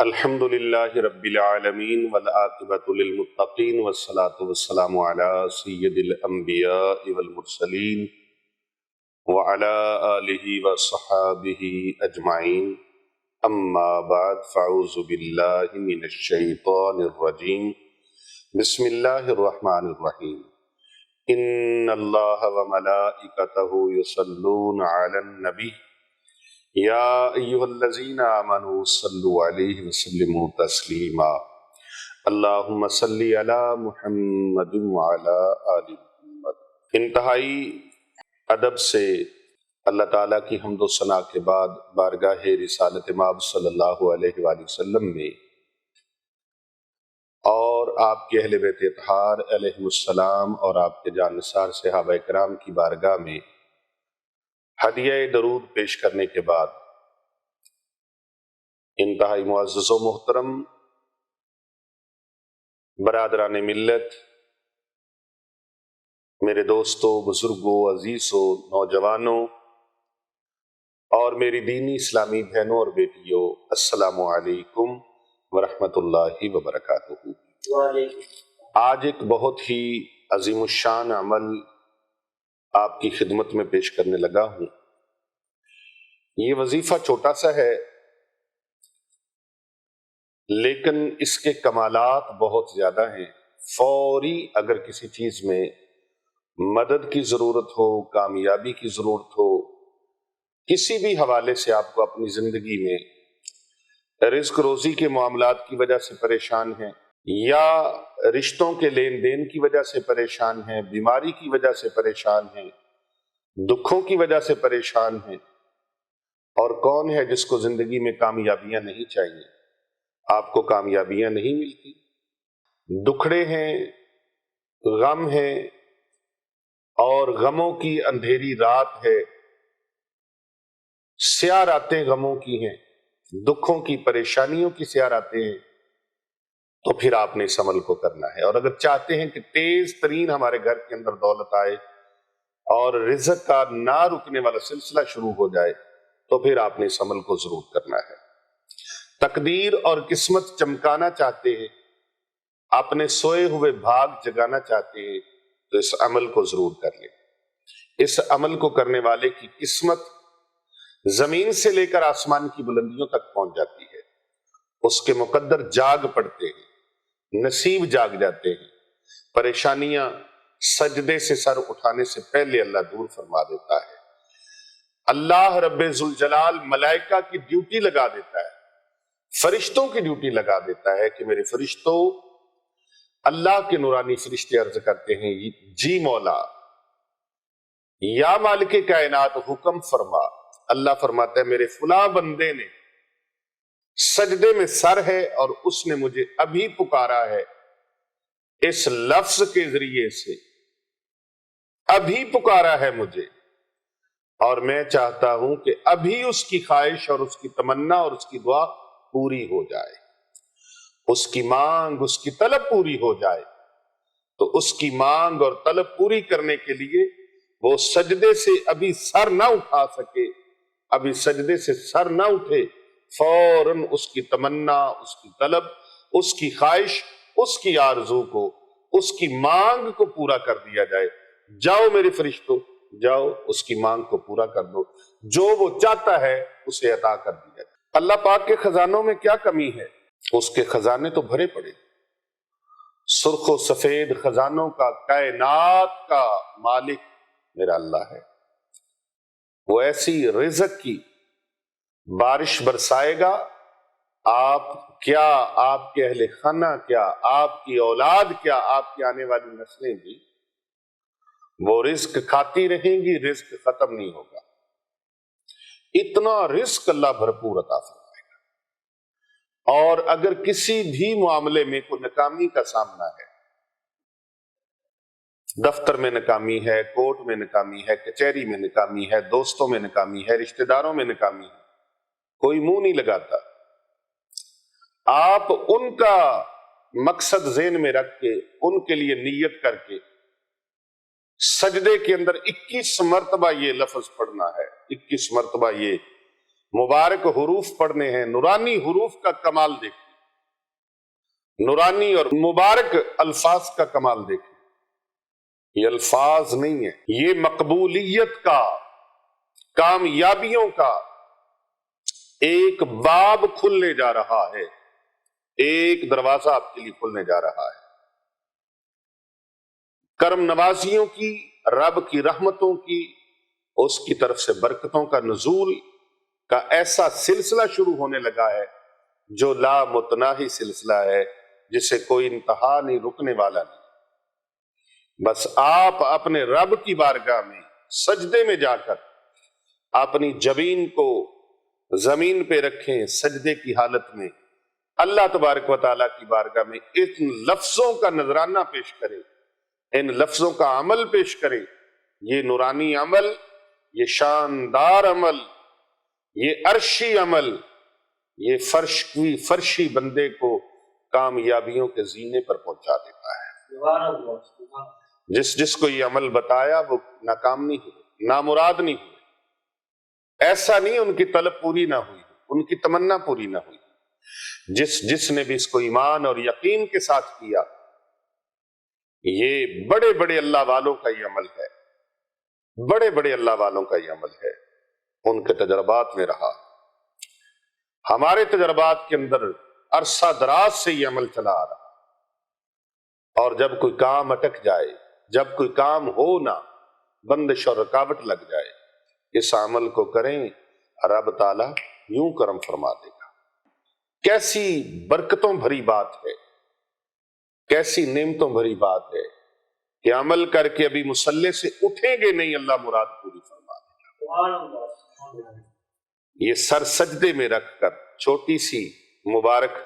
الحمد للہ رب العالمین والعاقبۃ للمتقین والصلاة والسلام علی سید الانبیاء والمرسلین وعلی آلہ وصحابہ اجمعین اما بعد فاعوذ باللہ من الشیطان الرجیم بسم اللہ الرحمن الرحیم ان اللہ وملائکتہ یصلون علی النبی یا ایہا الذین آمنوا صلوا علیہ وسلموا تسلیما اللہم صلی علی محمد وعلی آل محمد۔ انتہائی ادب سے اللہ تعالیٰ کی حمد و ثنا کے بعد بارگاہ رسالت مآب صلی اللہ علیہ وآلہ وسلم میں اور آپ کے اہل بیت اطہار علیہم السلام اور آپ کے جانثار صحابہ کرام کی بارگاہ میں ہدیہ درود پیش کرنے کے بعد انتہائی معزز و محترم برادران ملت، میرے دوستوں، بزرگوں، عزیزوں، نوجوانوں اور میری دینی اسلامی بہنوں اور بیٹیوں، السلام علیکم ورحمۃ اللہ وبرکاتہ۔ آج ایک بہت ہی عظیم الشان عمل آپ کی خدمت میں پیش کرنے لگا ہوں۔ یہ وظیفہ چھوٹا سا ہے لیکن اس کے کمالات بہت زیادہ ہیں۔ فوری اگر کسی چیز میں مدد کی ضرورت ہو، کامیابی کی ضرورت ہو، کسی بھی حوالے سے آپ کو اپنی زندگی میں رزق روزی کے معاملات کی وجہ سے پریشان ہیں یا رشتوں کے لین دین کی وجہ سے پریشان ہیں، بیماری کی وجہ سے پریشان ہیں، دکھوں کی وجہ سے پریشان ہیں، اور کون ہے جس کو زندگی میں کامیابیاں نہیں چاہیے؟ آپ کو کامیابیاں نہیں ملتی، دکھڑے ہیں، غم ہیں، اور غموں کی اندھیری رات ہے، سیاہ راتیں غموں کی ہیں، دکھوں کی، پریشانیوں کی سیاہ راتیں ہیں، تو پھر آپ نے اس عمل کو کرنا ہے۔ اور اگر چاہتے ہیں کہ تیز ترین ہمارے گھر کے اندر دولت آئے اور رزق کا نہ رکنے والا سلسلہ شروع ہو جائے تو پھر آپ نے اس عمل کو ضرور کرنا ہے۔ تقدیر اور قسمت چمکانا چاہتے ہیں، اپنے سوئے ہوئے بھاگ جگانا چاہتے ہیں تو اس عمل کو ضرور کر لیں۔ اس عمل کو کرنے والے کی قسمت زمین سے لے کر آسمان کی بلندیوں تک پہنچ جاتی ہے، اس کے مقدر جاگ پڑتے ہیں، نصیب جاگ جاتے ہیں، پریشانیاں سجدے سے سر اٹھانے سے پہلے اللہ دور فرما دیتا ہے۔ اللہ رب ذوالجلال ملائکہ کی ڈیوٹی لگا دیتا ہے، فرشتوں کی ڈیوٹی لگا دیتا ہے کہ میرے فرشتوں، اللہ کے نورانی فرشتے عرض کرتے ہیں جی مولا، یا مالک کائنات حکم فرما۔ اللہ فرماتا ہے میرے فلاں بندے نے سجدے میں سر ہے اور اس نے مجھے ابھی پکارا ہے اس لفظ کے ذریعے سے، ابھی پکارا ہے مجھے، اور میں چاہتا ہوں کہ ابھی اس کی خواہش اور اس کی تمنا اور اس کی دعا پوری ہو جائے، اس کی مانگ، اس کی طلب پوری ہو جائے۔ تو اس کی مانگ اور طلب پوری کرنے کے لیے وہ سجدے سے ابھی سر نہ اٹھا سکے، ابھی سجدے سے سر نہ اٹھے، فوراً اس کی تمنا، اس کی طلب، اس کی خواہش، اس کی آرزو کو، اس کی مانگ کو پورا کر دیا جائے۔ جاؤ میرے فرشتوں، جاؤ اس کی مانگ کو پورا کر دو، جو وہ چاہتا ہے اسے عطا کر دیا جائے۔ اللہ پاک کے خزانوں میں کیا کمی ہے؟ اس کے خزانے تو بھرے پڑے، سرخ و سفید خزانوں کا کائنات کا مالک میرا اللہ ہے۔ وہ ایسی رزق کی بارش برسائے گا، آپ کیا، آپ کے اہل خانہ کیا، آپ کی اولاد کیا، آپ کی آنے والی نسلیں بھی وہ رزق کھاتی رہیں گی، رزق ختم نہیں ہوگا۔ اتنا رزق اللہ بھرپور عطا فرمائے گا۔ اور اگر کسی بھی معاملے میں کوئی ناکامی کا سامنا ہے، دفتر میں ناکامی ہے، کورٹ میں ناکامی ہے، کچہری میں ناکامی ہے، دوستوں میں ناکامی ہے، رشتہ داروں میں ناکامی ہے، کوئی منہ نہیں لگاتا، آپ ان کا مقصد ذہن میں رکھ کے، ان کے لیے نیت کر کے سجدے کے اندر 21 مرتبہ یہ لفظ پڑھنا ہے، 21 مرتبہ یہ مبارک حروف پڑھنے ہیں، نورانی حروف کا کمال دیکھیں، نورانی اور مبارک الفاظ کا کمال دیکھیں۔ یہ الفاظ نہیں ہے، یہ مقبولیت کا، کامیابیوں کا ایک باب کھلنے جا رہا ہے، ایک دروازہ آپ کے لیے کھلنے جا رہا ہے۔ کرم نوازیوں کی، رب کی رحمتوں کی، اس کی طرف سے برکتوں کا نزول کا ایسا سلسلہ شروع ہونے لگا ہے جو لا متناہی سلسلہ ہے، جسے کوئی انتہا نہیں، رکنے والا نہیں۔ بس آپ اپنے رب کی بارگاہ میں سجدے میں جا کر اپنی جبین کو زمین پہ رکھیں، سجدے کی حالت میں اللہ تبارک و تعالیٰ کی بارگاہ میں ان لفظوں کا نذرانہ پیش کریں، ان لفظوں کا عمل پیش کریں۔ یہ نورانی عمل، یہ شاندار عمل، یہ عرشی عمل، یہ فرشی بندے کو کامیابیوں کے زینے پر پہنچا دیتا ہے۔ جس کو یہ عمل بتایا وہ ناکام نہیں ہوئے، نامراد نہیں ہوئے، ایسا نہیں ان کی طلب پوری نہ ہوئی، ان کی تمنا پوری نہ ہوئی۔ جس نے بھی اس کو ایمان اور یقین کے ساتھ کیا، یہ بڑے بڑے اللہ والوں کا یہ عمل ہے، بڑے بڑے اللہ والوں کا یہ عمل ہے، ان کے تجربات میں رہا۔ ہمارے تجربات کے اندر عرصہ دراز سے یہ عمل چلا آ رہا، اور جب کوئی کام اٹک جائے، جب کوئی کام ہو نہ، بندش اور رکاوٹ لگ جائے، اس عمل کو کریں، رب تعالیٰ یوں کرم فرما دے گا۔ کیسی برکتوں بھری بات ہے، کیسی نعمتوں بھری بات ہے کہ عمل کر کے ابھی مصلے سے اٹھیں گے نہیں، اللہ مراد پوری فرما دے گا۔ یہ سر سجدے میں رکھ کر چھوٹی سی مبارک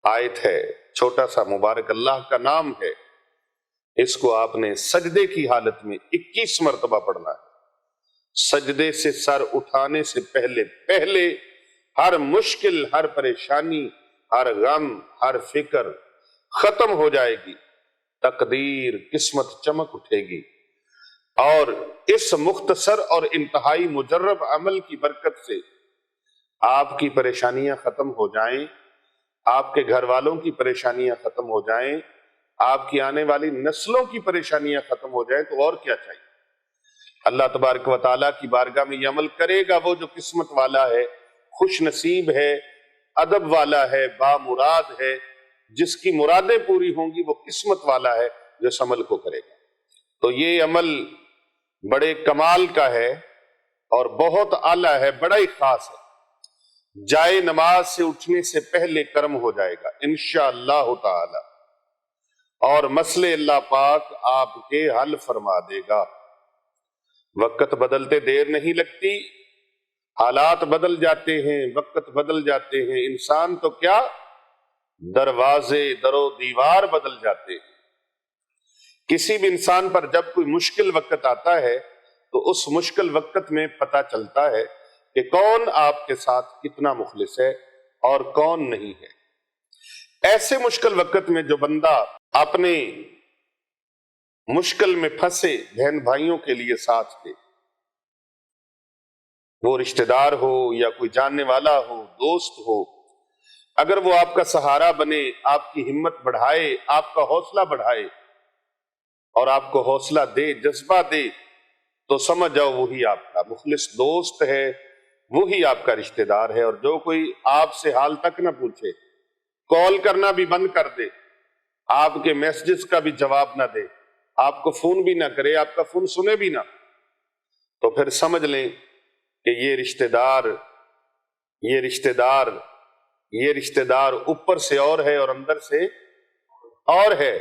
آیت ہے، چھوٹا سا مبارک اللہ کا نام ہے، اس کو آپ نے سجدے کی حالت میں 21 مرتبہ پڑھنا ہے۔ سجدے سے سر اٹھانے سے پہلے ہر مشکل، ہر پریشانی، ہر غم، ہر فکر ختم ہو جائے گی، تقدیر، قسمت چمک اٹھے گی، اور اس مختصر اور انتہائی مجرب عمل کی برکت سے آپ کی پریشانیاں ختم ہو جائیں، آپ کے گھر والوں کی پریشانیاں ختم ہو جائیں، آپ کی آنے والی نسلوں کی پریشانیاں ختم ہو جائیں، تو اور کیا چاہیے؟ اللہ تبارک و تعالیٰ کی بارگاہ میں یہ عمل کرے گا وہ جو قسمت والا ہے، خوش نصیب ہے، ادب والا ہے، بامراد ہے، جس کی مرادیں پوری ہوں گی وہ قسمت والا ہے جو اس عمل کو کرے گا۔ تو یہ عمل بڑے کمال کا ہے اور بہت اعلیٰ ہے، بڑا ہی خاص ہے۔ جائے نماز سے اٹھنے سے پہلے کرم ہو جائے گا انشاءاللہ تعالی، اور مسئلے اللہ پاک آپ کے حل فرما دے گا۔ وقت بدلتے دیر نہیں لگتی، حالات بدل جاتے ہیں، وقت بدل جاتے ہیں، انسان تو کیا، دروازے، در و دیوار بدل جاتے ہیں۔ کسی بھی انسان پر جب کوئی مشکل وقت آتا ہے تو اس مشکل وقت میں پتہ چلتا ہے کہ کون آپ کے ساتھ کتنا مخلص ہے اور کون نہیں ہے۔ ایسے مشکل وقت میں جو بندہ اپنے مشکل میں پھنسے بہن بھائیوں کے لیے ساتھ دے، وہ رشتہ دار ہو یا کوئی جاننے والا ہو، دوست ہو، اگر وہ آپ کا سہارا بنے، آپ کی ہمت بڑھائے، آپ کا حوصلہ بڑھائے اور آپ کو حوصلہ دے، جذبہ دے، تو سمجھ جاؤ وہی آپ کا مخلص دوست ہے، وہی آپ کا رشتہ دار ہے۔ اور جو کوئی آپ سے حال تک نہ پوچھے، کال کرنا بھی بند کر دے، آپ کے میسجز کا بھی جواب نہ دے، آپ کو فون بھی نہ کرے، آپ کا فون سنے بھی نہ، تو پھر سمجھ لیں کہ یہ رشتہ دار اوپر سے اور ہے اور اندر سے اور ہے۔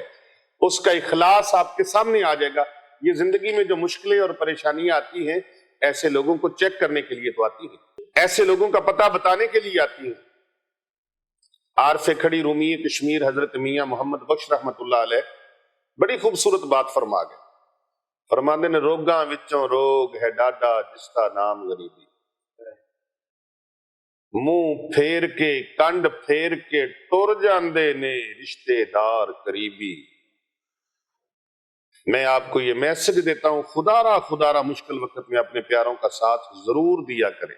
اس کا اخلاص آپ کے سامنے آ جائے گا۔ یہ زندگی میں جو مشکلیں اور پریشانیاں آتی ہیں، ایسے لوگوں کو چیک کرنے کے لیے تو آتی ہیں، ایسے لوگوں کا پتہ بتانے کے لیے آتی ہیں۔ عارف کھڑی رومی کشمیر حضرت میاں محمد بخش رحمت اللہ علیہ بڑی خوبصورت بات فرما گئے۔ فرماندے نے روگاں وچوں روگ ہے ڈاڈا جس کا نام غریبی، منہ پھیر کے کنڈ پھیر کے ٹر جاندے نے رشتے دار قریبی۔ میں آپ کو یہ میسج دیتا ہوں، خدا را مشکل وقت میں اپنے پیاروں کا ساتھ ضرور دیا کریں۔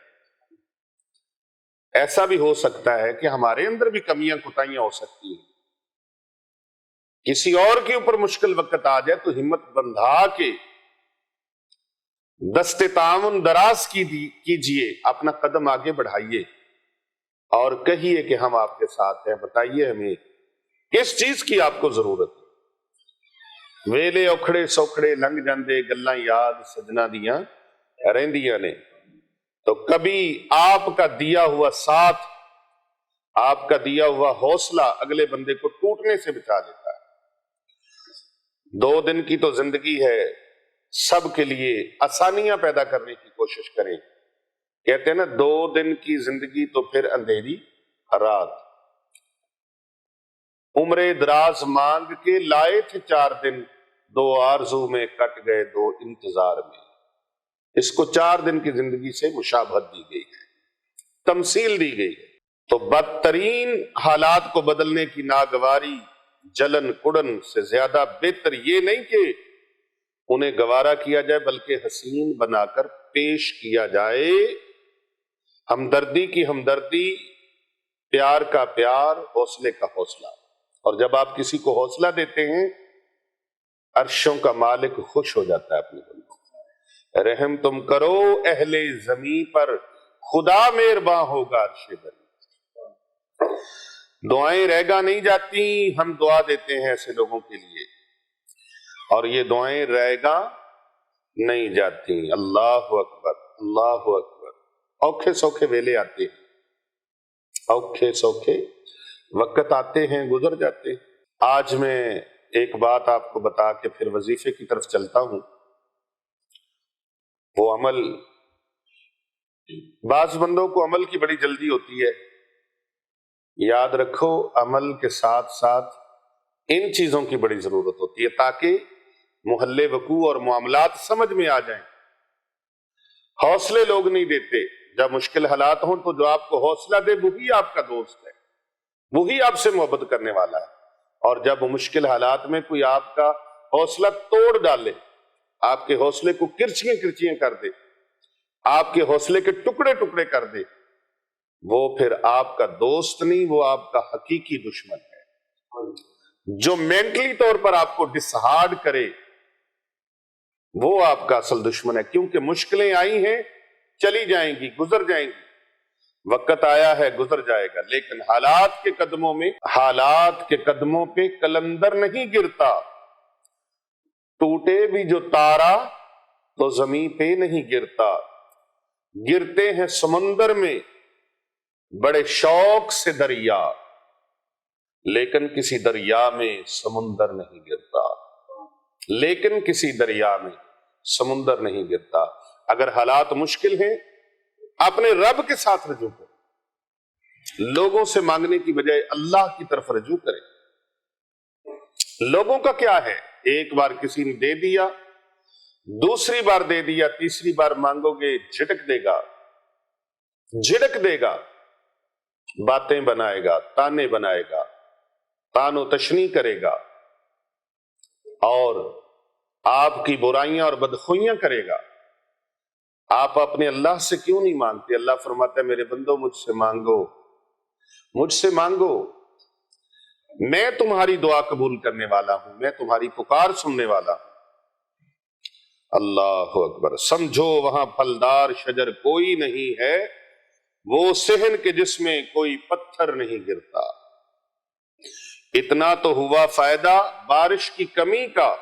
ایسا بھی ہو سکتا ہے کہ ہمارے اندر بھی کمیاں کوتاہیاں ہو سکتی ہیں، کسی اور کے اوپر مشکل وقت آ جائے تو ہمت بندھا کے دست تعاون دراز کیجئے، اپنا قدم آگے بڑھائیے اور کہیے کہ ہم آپ کے ساتھ ہیں، بتائیے ہمیں کس چیز کی آپ کو ضرورت ہے۔ ویلے اوکھڑے سوکھڑے لنگ جاندے گلاں یاد سجنا دیاں رہندیاں نے، تو کبھی آپ کا دیا ہوا ساتھ، آپ کا دیا ہوا حوصلہ اگلے بندے کو ٹوٹنے سے بچا لیتا ہے۔ 2 دن کی تو زندگی ہے، سب کے لیے آسانیاں پیدا کرنے کی کوشش کریں۔ کہتے ہیں نا 2 دن کی زندگی تو پھر اندھیری رات۔ عمر دراز مانگ کے لائے تھے 4 دن، 2 آرزو میں کٹ گئے 2 انتظار میں۔ اس کو 4 دن کی زندگی سے مشابہت دی گئی ہے، تمثیل دی گئی ہے۔ تو بدترین حالات کو بدلنے کی ناگواری، جلن کڑن سے زیادہ بہتر یہ نہیں کہ انہیں گوارا کیا جائے بلکہ حسین بنا کر پیش کیا جائے۔ ہمدردی کی ہمدردی، پیار کا پیار، حوصلے کا حوصلہ۔ اور جب آپ کسی کو حوصلہ دیتے ہیں، عرشوں کا مالک خوش ہو جاتا ہے اپنے بندوں۔ رحم تم کرو اہل زمیں پر، خدا مہرباں ہوگا عرش بری۔ دعائیں رہ گا نہیں جاتی، ہم دعا دیتے ہیں ایسے لوگوں کے لیے، اور یہ دعائیں رہ گا نہیں جاتی۔ اللہ اکبر، اللہ اکبر۔ اوکھے سوکھے ویلے آتے ہیں، اوکھے سوکھے وقت آتے ہیں، گزر جاتے ہیں۔ آج میں ایک بات آپ کو بتا کے پھر وظیفے کی طرف چلتا ہوں۔ وہ عمل، بعض بندوں کو عمل کی بڑی جلدی ہوتی ہے، یاد رکھو عمل کے ساتھ ساتھ ان چیزوں کی بڑی ضرورت ہوتی ہے تاکہ محل وقوع اور معاملات سمجھ میں آ جائیں۔ حوصلے لوگ نہیں دیتے، جب مشکل حالات ہوں تو جو آپ کو حوصلہ دے وہی آپ کا دوست ہے، وہی آپ سے محبت کرنے والا ہے، اور جب مشکل حالات میں کوئی آپ کا حوصلہ توڑ ڈالے، آپ کے حوصلے کو کرچیاں کرچیاں کر دے، آپ کے حوصلے کے ٹکڑے ٹکڑے کر دے، وہ پھر آپ کا دوست نہیں، وہ آپ کا حقیقی دشمن ہے۔ جو مینٹلی طور پر آپ کو ڈسہارڈ کرے وہ آپ کا اصل دشمن ہے، کیونکہ مشکلیں آئی ہیں، چلی جائیں گی، گزر جائیں گی، وقت آیا ہے گزر جائے گا، لیکن حالات کے قدموں پہ کلندر نہیں گرتا۔ ٹوٹے بھی جو تارا تو زمین پہ نہیں گرتا، گرتے ہیں سمندر میں بڑے شوق سے دریا، لیکن کسی دریا میں سمندر نہیں گرتا، لیکن کسی دریا میں سمندر نہیں گرتا۔ اگر حالات مشکل ہیں، اپنے رب کے ساتھ رجوع کریں، لوگوں سے مانگنے کی بجائے اللہ کی طرف رجوع کریں۔ لوگوں کا کیا ہے، ایک بار کسی نے دے دیا، دوسری بار دے دیا، تیسری بار مانگو گے جھٹک دے گا، جھڑک دے گا، باتیں بنائے گا، تانے بنائے گا، تان و تشنی کرے گا، اور آپ کی برائیاں اور بدخوئیاں کرے گا۔ آپ اپنے اللہ سے کیوں نہیں مانگتے؟ اللہ فرماتا ہے میرے بندو مجھ سے مانگو، مجھ سے مانگو، میں تمہاری دعا قبول کرنے والا ہوں، میں تمہاری پکار سننے والا ہوں۔ اللہ اکبر۔ سمجھو وہاں پھلدار شجر کوئی نہیں ہے، وہ صحن کے جس میں کوئی پتھر نہیں گرتا۔ اتنا تو ہوا فائدہ بارش کی کمی کا،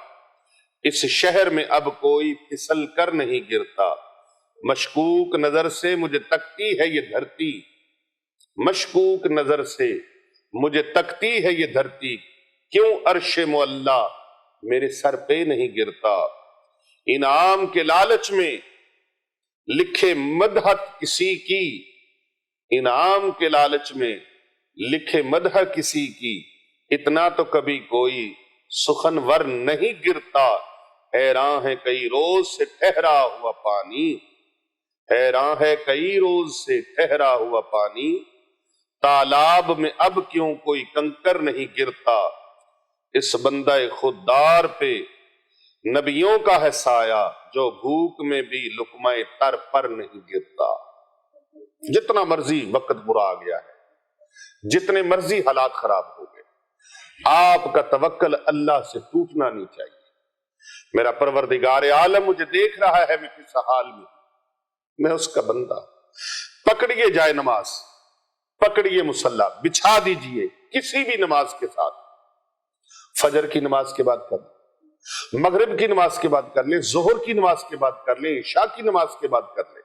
اس شہر میں اب کوئی پھسل کر نہیں گرتا۔ مشکوک نظر سے مجھے تکتی ہے یہ دھرتی، مشکوک نظر سے مجھے تکتی ہے یہ دھرتی، کیوں عرش معلیٰ میرے سر پہ نہیں گرتا۔ انعام کے لالچ میں لکھے مدحت کسی کی، انعام کے لالچ میں لکھے مدح کسی کی، اتنا تو کبھی کوئی سخنور نہیں گرتا۔ حیران ہے کئی روز سے ٹھہرا ہوا پانی، حیران ہے کئی روز سے ٹھہرا ہوا پانی، تالاب میں اب کیوں کوئی کنکر نہیں گرتا۔ اس بندہ خوددار پہ نبیوں کا ہے سایہ، جو بھوک میں بھی لقمہ تر پر نہیں گرتا۔ جتنا مرضی وقت برا آ گیا ہے، جتنے مرضی حالات خراب ہو گئے، آپ کا توکل اللہ سے ٹوٹنا نہیں چاہیے۔ میرا پروردگار عالم مجھے دیکھ رہا ہے میں کس حال میں، میں اس کا بندہ۔ پکڑیے جائے نماز، پکڑیے مصلی، بچھا دیجئے کسی بھی نماز کے ساتھ، فجر کی نماز کے بعد کر لیں، مغرب کی نماز کے بعد کر لیں، ظہر کی نماز کے بعد کر لیں، عشاء کی نماز کے بعد کر لیں،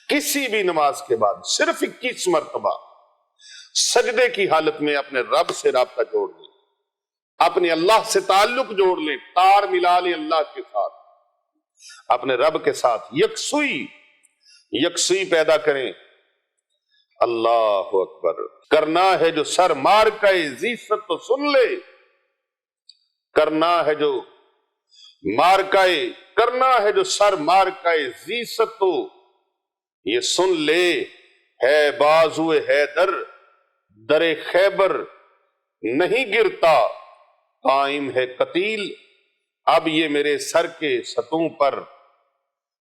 کسی بھی نماز کے بعد صرف 21 مرتبہ سجدے کی حالت میں اپنے رب سے رابطہ جوڑ لیں، اپنے اللہ سے تعلق جوڑ لیں، تار ملا لیں اللہ کے ساتھ، اپنے رب کے ساتھ یکسوئی پیدا کریں۔ اللہ اکبر۔ کرنا ہے جو سر مار کا عزت تو سن لے، کرنا ہے جو کرنا ہے جو سر مار کا عزت تو یہ سن لے، ہے بازو حیدر در خیبر نہیں گرتا، قائم ہے قتیل اب یہ میرے سر کے ستوں پر،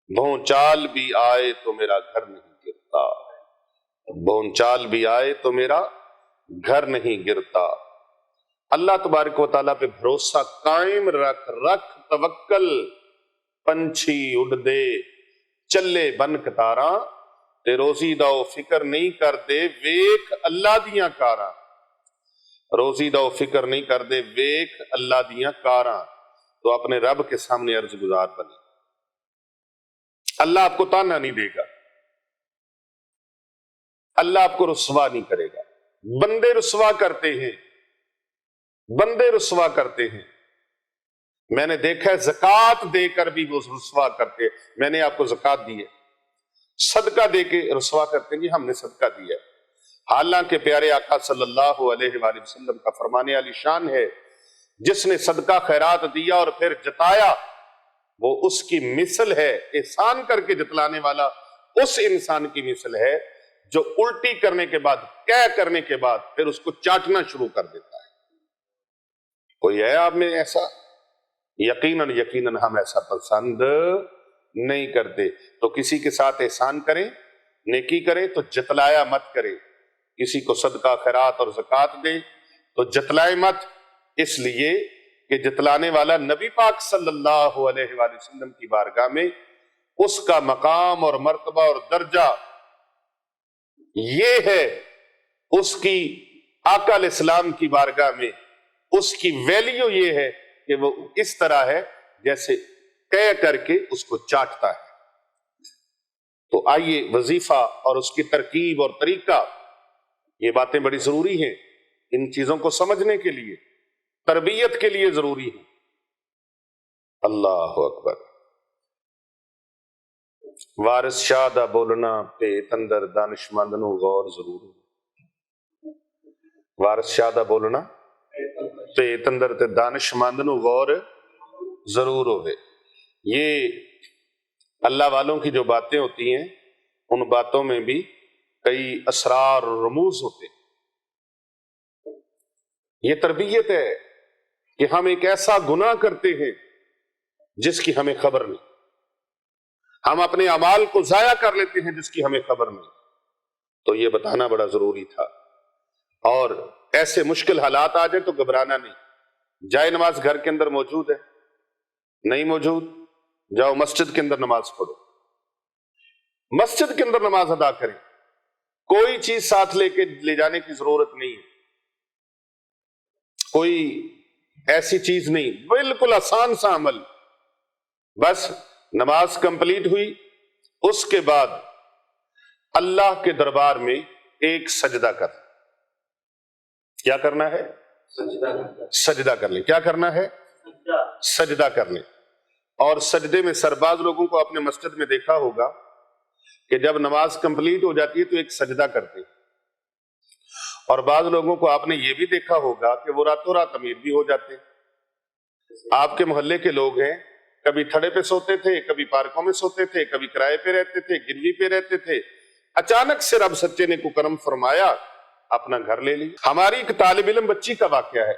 بھونچال بھی آئے تو میرا گھر نہیں گرتا، بھونچال بھی آئے تو میرا گھر نہیں گرتا۔ اللہ تبارک و تعالیٰ پہ بھروسہ قائم رکھ توکل، پنچھی اڑ دے چلے بن کتاراں، تے روزی دا فکر نہیں کر دے ویکھ اللہ دیاں کاراں، روزی دا فکر نہیں کر دے ویکھ اللہ دیاں کاراں۔ تو اپنے رب کے سامنے عرض گزار بنے، اللہ آپ کو تانا نہیں دے گا، اللہ آپ کو رسوا نہیں کرے گا۔ بندے رسوا کرتے ہیں، بندے رسوا کرتے ہیں، میں نے دیکھا ہے زکوٰۃ دے کر بھی وہ رسوا کرتے ہیں۔ میں نے آپ کو زکوٰۃ دی ہے، صدقہ دے کے رسوا کرتے ہیں جی ہم نے صدقہ دیا ہے، حالانکہ پیارے آقا صلی اللہ علیہ وآلہ وسلم کا فرمانے علی شان ہے، جس نے صدقہ خیرات دیا اور پھر جتایا وہ اس کی مثل ہے، احسان کر کے جتلانے والا اس انسان کی مثل ہے جو الٹی کرنے کے بعد، کہہ کرنے کے بعد پھر اس کو چاٹنا شروع کر دیتا ہے۔ کوئی ہے آپ میں ایسا؟ یقیناً ہم ایسا پسند نہیں کرتے۔ تو کسی کے ساتھ احسان کریں، نیکی کریں تو جتلایا مت کریں، کسی کو صدقہ خیرات اور زکوٰۃ دیں تو جتلائے مت، اس لیے کہ جتلانے والا نبی پاک صلی اللہ علیہ وآلہ وسلم کی بارگاہ میں اس کا مقام اور مرتبہ اور درجہ یہ ہے، اس کی آقا علیہ السلام کی بارگاہ میں اس کی ویلیو یہ ہے کہ وہ اس طرح ہے جیسے کہہ کر کے اس کو چاٹتا ہے۔ تو آئیے وظیفہ اور اس کی ترکیب اور طریقہ، یہ باتیں بڑی ضروری ہیں، ان چیزوں کو سمجھنے کے لیے، تربیت کے لیے ضروری ہے۔ اللہ اکبر۔ وارث شاہ دا بولنا پیت اندر دانشمند نو غور ضرور ہو۔ وارث شاہ دا بولنا پیت اندر تے دانشمند نو غور ضرور ہوئے۔ یہ اللہ والوں کی جو باتیں ہوتی ہیں ان باتوں میں بھی کئی اسرار اور رموز ہوتے ہیں۔ یہ تربیت ہے کہ ہم ایک ایسا گناہ کرتے ہیں جس کی ہمیں خبر نہیں، ہم اپنے اعمال کو ضائع کر لیتے ہیں جس کی ہمیں خبر نہیں، تو یہ بتانا بڑا ضروری تھا۔ اور ایسے مشکل حالات آ جائیں تو گھبرانا نہیں، جائے نماز گھر کے اندر موجود ہے، نہیں موجود جاؤ مسجد کے اندر نماز پڑھو، مسجد کے اندر نماز ادا کریں، کوئی چیز ساتھ لے جانے کی ضرورت نہیں ہے، کوئی ایسی چیز نہیں، بالکل آسان سا عمل، بس نماز کمپلیٹ ہوئی، اس کے بعد اللہ کے دربار میں ایک سجدہ کر، کیا کرنا ہے؟ سجدہ کر لیں۔ کیا کرنا ہے؟ سجدہ کر لیں۔ اور سجدے میں سرباز لوگوں کو اپنے مسجد میں دیکھا ہوگا کہ جب نماز کمپلیٹ ہو جاتی ہے تو ایک سجدہ کرتے ہیں، اور بعض لوگوں کو آپ نے یہ بھی دیکھا ہوگا کہ وہ راتوں رات امیر بھی ہو جاتے ہیں۔ آپ کے محلے کے لوگ ہیں، کبھی تھڑے پہ سوتے تھے، کبھی پارکوں میں سوتے تھے، کبھی کرائے پہ رہتے تھے، گروی پہ رہتے تھے، اچانک سے رب سچے نے کو کرم فرمایا، اپنا گھر لے لی۔ ہماری ایک طالب علم بچی کا واقعہ ہے،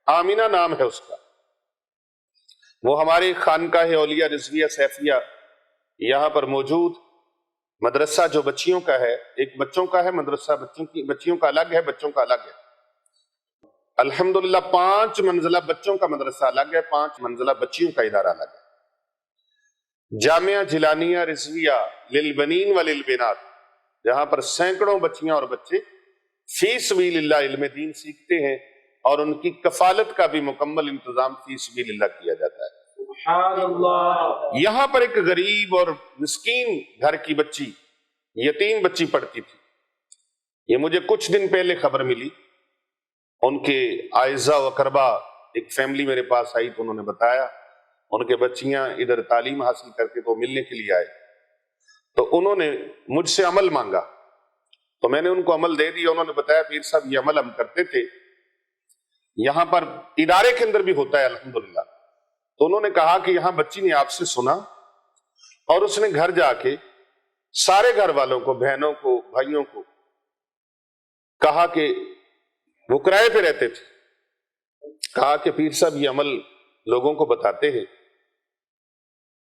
آمینہ نام ہے اس کا، وہ ہماری خانقاہ اولیاء رضویہ سیفیہ یہاں پر موجود مدرسہ جو بچیوں کا ہے، ایک بچوں کا ہے مدرسہ، بچیوں کا الگ ہے، بچوں کا الگ ہے۔ الحمدللہ 5 منزلہ بچوں کا مدرسہ الگ ہے، 5 منزلہ بچیوں کا ادارہ الگ ہے۔ جامعہ جیلانیہ رضویہ للبنین وللبنات، جہاں پر سینکڑوں بچیاں اور بچے فی سبیل اللہ علم دین سیکھتے ہیں، اور ان کی کفالت کا بھی مکمل انتظام فی سبیل اللہ کیا جاتا ہے۔ سبحان اللہ۔ یہاں پر ایک غریب اور مسکین گھر کی بچی، یتیم بچی پڑھتی تھی۔ یہ مجھے کچھ دن پہلے خبر ملی، ان کے اعزاء و اقربا ایک فیملی میرے پاس آئی تو انہوں نے بتایا ان کے بچیاں ادھر تعلیم حاصل کر کے تو ملنے کے لیے آئے، تو انہوں نے مجھ سے عمل مانگا، تو میں نے ان کو عمل دے دیا۔ انہوں نے بتایا پیر صاحب یہ عمل ہم کرتے تھے، یہاں پر ادارے کے اندر بھی ہوتا ہے الحمدللہ۔ تو انہوں نے کہا کہ یہاں بچی نے آپ سے سنا اور اس نے گھر جا کے سارے گھر والوں کو، بہنوں کو، بھائیوں کو کہا کہ وہ کرائے پہ رہتے تھے، کہا کہ پیر صاحب یہ عمل لوگوں کو بتاتے ہیں۔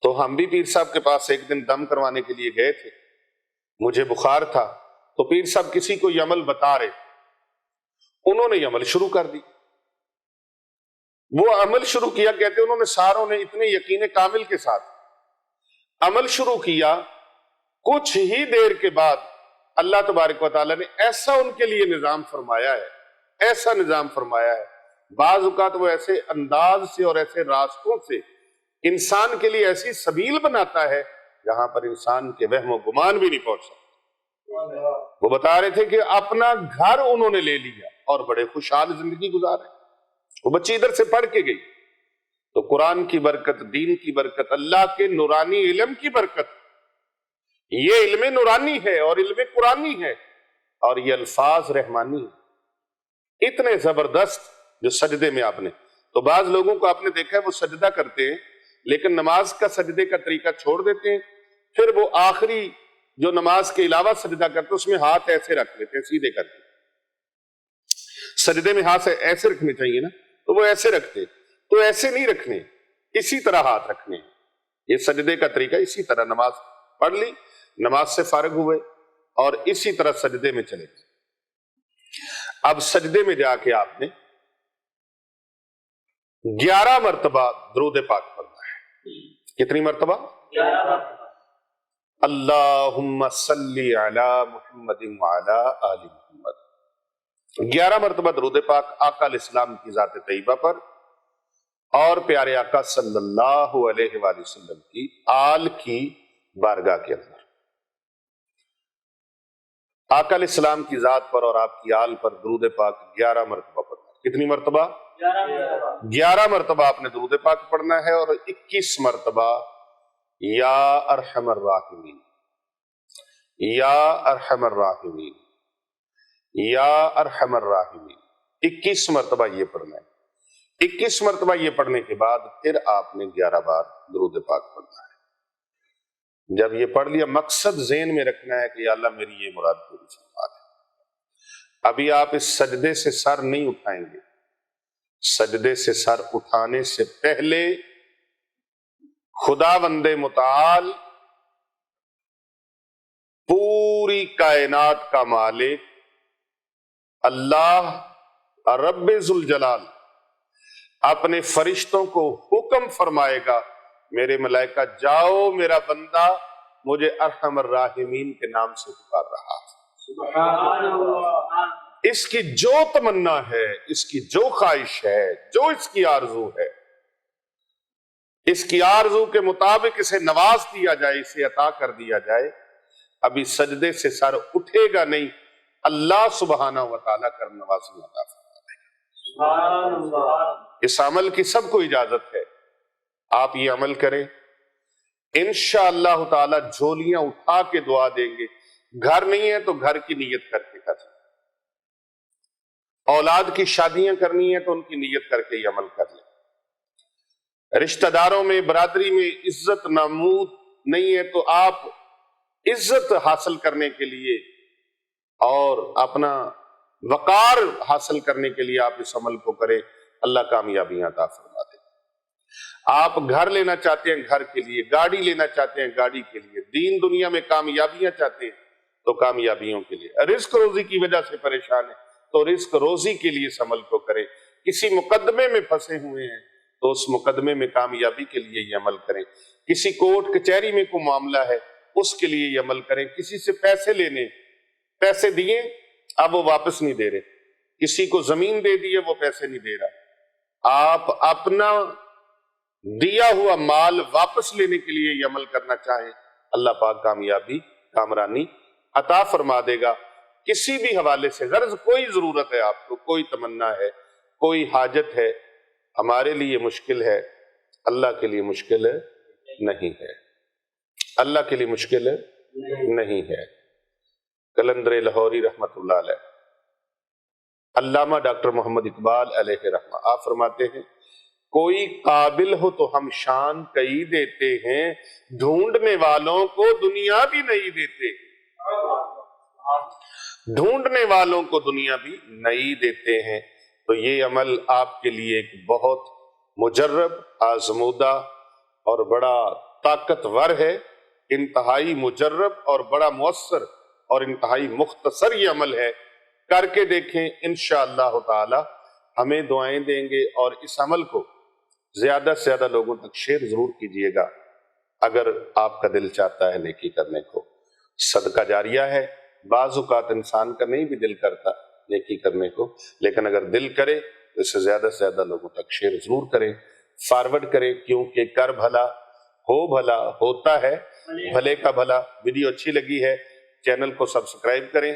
تو ہم بھی پیر صاحب کے پاس ایک دن دم کروانے کے لیے گئے تھے، مجھے بخار تھا، تو پیر صاحب کسی کو یہ عمل بتا رہے، انہوں نے یہ عمل شروع کر دی۔ وہ عمل شروع کیا، کہتے انہوں نے ساروں نے اتنے یقین کامل کے ساتھ عمل شروع کیا، کچھ ہی دیر کے بعد اللہ تبارک و تعالیٰ نے ایسا ان کے لیے نظام فرمایا ہے، ایسا نظام فرمایا ہے۔ بعض اوقات وہ ایسے انداز سے اور ایسے راستوں سے انسان کے لیے ایسی سبیل بناتا ہے جہاں پر انسان کے وہم و گمان بھی نہیں پہنچ سکتا۔ وہ بتا رہے تھے کہ اپنا گھر انہوں نے لے لیا اور بڑے خوشحال زندگی گزارے۔ وہ بچی ادھر سے پڑھ کے گئی تو قرآن کی برکت، دین کی برکت، اللہ کے نورانی علم کی برکت، یہ علم نورانی ہے اور علم قرآنی ہے، اور یہ الفاظ رحمانی ہے، اتنے زبردست جو سجدے میں آپ نے، تو بعض لوگوں کو آپ نے دیکھا ہے وہ سجدہ کرتے ہیں لیکن نماز کا سجدے کا طریقہ چھوڑ دیتے ہیں، پھر وہ آخری جو نماز کے علاوہ سجدہ کرتے ہیں اس میں ہاتھ ایسے رکھ لیتے ہیں سیدھے کر کے۔ سجدے میں ہاتھ ایسے رکھنے چاہیے نا، تو وہ ایسے رکھتے، تو ایسے نہیں رکھنے، اسی طرح ہاتھ رکھنے۔ یہ سجدے کا طریقہ، اسی طرح نماز پڑھ لی، نماز سے فارغ ہوئے اور اسی طرح سجدے میں چلے گئے۔ اب سجدے میں جا کے آپ نے 11 مرتبہ درود پاک پڑھنا ہے۔ کتنی مرتبہ؟ 11 مرتبہ۔ اللہم صلی علی محمد وعلی آل محمد، 11 مرتبہ درود پاک آقا علیہ السلام کی ذات طیبہ پر اور پیارے آقا صلی اللہ علیہ وآلہ وسلم کی آل کی بارگاہ کے اندر۔ آقا علیہ السلام کی ذات پر اور آپ کی آل پر درود پاک 11 مرتبہ پڑھنا ہے۔ کتنی مرتبہ؟ 11 مرتبہ۔ 11 مرتبہ آپ نے درود پاک پڑھنا ہے، اور 21 مرتبہ یا ارحم الراحمین، یا ارحم الراحمین، یا ارحم الراحمین، 21 مرتبہ یہ پڑھنا ہے۔ 21 مرتبہ یہ پڑھنے کے بعد پھر آپ نے 11 بار درود پاک پڑھنا ہے۔ جب یہ پڑھ لیا، مقصد ذہن میں رکھنا ہے کہ یا اللہ میری یہ مراد پوری فرما دے۔ ابھی آپ اس سجدے سے سر نہیں اٹھائیں گے، سجدے سے سر اٹھانے سے پہلے خداوند متعال، پوری کائنات کا مالک اللہ رب ذوالجلال اپنے فرشتوں کو حکم فرمائے گا، میرے ملائکہ جاؤ، میرا بندہ مجھے ارحم الراحمین کے نام سے پکار رہا ہے۔ سبحان اللہ۔ اس کی جو تمنا ہے، اس کی جو خواہش ہے، جو اس کی آرزو ہے، اس کی آرزو کے مطابق اسے نواز دیا جائے، اسے عطا کر دیا جائے۔ ابھی سجدے سے سر اٹھے گا نہیں، اللہ سبحانہ و تعالیٰ کر نوازی عطا فرما دے گا۔ سبحان اللہ۔ اس عمل کی سب کو اجازت ہے، آپ یہ عمل کریں، انشاءاللہ تعالیٰ جھولیاں اٹھا کے دعا دیں گے۔ گھر نہیں ہے تو گھر کی نیت کر کے کر، اولاد کی شادیاں کرنی ہے تو ان کی نیت کر کے یہ عمل کر لیں۔ رشتہ داروں میں، برادری میں عزت نمود نہیں ہے تو آپ عزت حاصل کرنے کے لیے اور اپنا وقار حاصل کرنے کے لیے آپ اس عمل کو کریں، اللہ کامیابیاں عطا فرما دے۔ آپ گھر لینا چاہتے ہیں گھر کے لیے، گاڑی لینا چاہتے ہیں گاڑی کے لیے، دین دنیا میں کامیابیاں چاہتے ہیں تو کامیابیوں کے لیے، رزق روزی کی وجہ سے پریشان ہے تو رزق روزی کے لیے اس عمل کو کریں، کسی مقدمے میں پھنسے ہوئے ہیں تو اس مقدمے میں کامیابی کے لیے یہ عمل کریں، کسی کورٹ کچہری میں کوئی معاملہ ہے اس کے لیے یہ عمل کریں، کسی سے پیسے لینے، پیسے دیے اب وہ واپس نہیں دے رہے، کسی کو زمین دے دیے وہ پیسے نہیں دے رہا، آپ اپنا دیا ہوا مال واپس لینے کے لیے یہ عمل کرنا چاہیں، اللہ پاک کامیابی کامرانی عطا فرما دے گا۔ کسی بھی حوالے سے غرض کوئی ضرورت ہے آپ کو، کوئی تمنا ہے، کوئی حاجت ہے، ہمارے لیے مشکل ہے، اللہ کے لیے مشکل نہیں ہے، اللہ کے لیے مشکل نہیں ہے۔ قلندر لاہوری رحمت اللہ علیہ، علامہ ڈاکٹر محمد اقبال علیہ رحمہ، آپ فرماتے ہیں کوئی قابل ہو تو ہم شان کئی دیتے ہیں، ڈھونڈنے والوں کو دنیا بھی نہیں دیتے، ڈھونڈنے والوں کو دنیا بھی نہیں دیتے ہیں۔ تو یہ عمل آپ کے لیے ایک بہت مجرب، آزمودہ اور بڑا طاقتور ہے، انتہائی مجرب اور بڑا مؤثر اور انتہائی مختصر یہ عمل ہے، کر کے دیکھیں انشاءاللہ تعالی ہمیں دعائیں دیں گے، اور اس عمل کو زیادہ سے زیادہ لوگوں تک شیئر ضرور کیجئے گا اگر آپ کا دل چاہتا ہے نیکی کرنے کو۔ صدقہ جاریہ ہے، بعض اوقات انسان کا نہیں بھی دل کرتا نیکی کرنے کو، لیکن اگر دل کرے تو اسے زیادہ سے زیادہ لوگوں تک شیئر ضرور کریں، فارورڈ کریں، کیونکہ کر بھلا ہو بھلا ہوتا ہے بھلے کا بھلا۔ ویڈیو اچھی لگی ہے چینل کو سبسکرائب کریں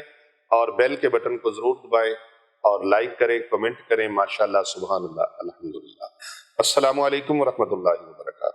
اور بیل کے بٹن کو ضرور دبائیں اور لائک کریں، کمنٹ کریں۔ ماشاءاللہ، سبحان اللہ، الحمدللہ۔ السلام علیکم ورحمۃ اللہ وبرکاتہ۔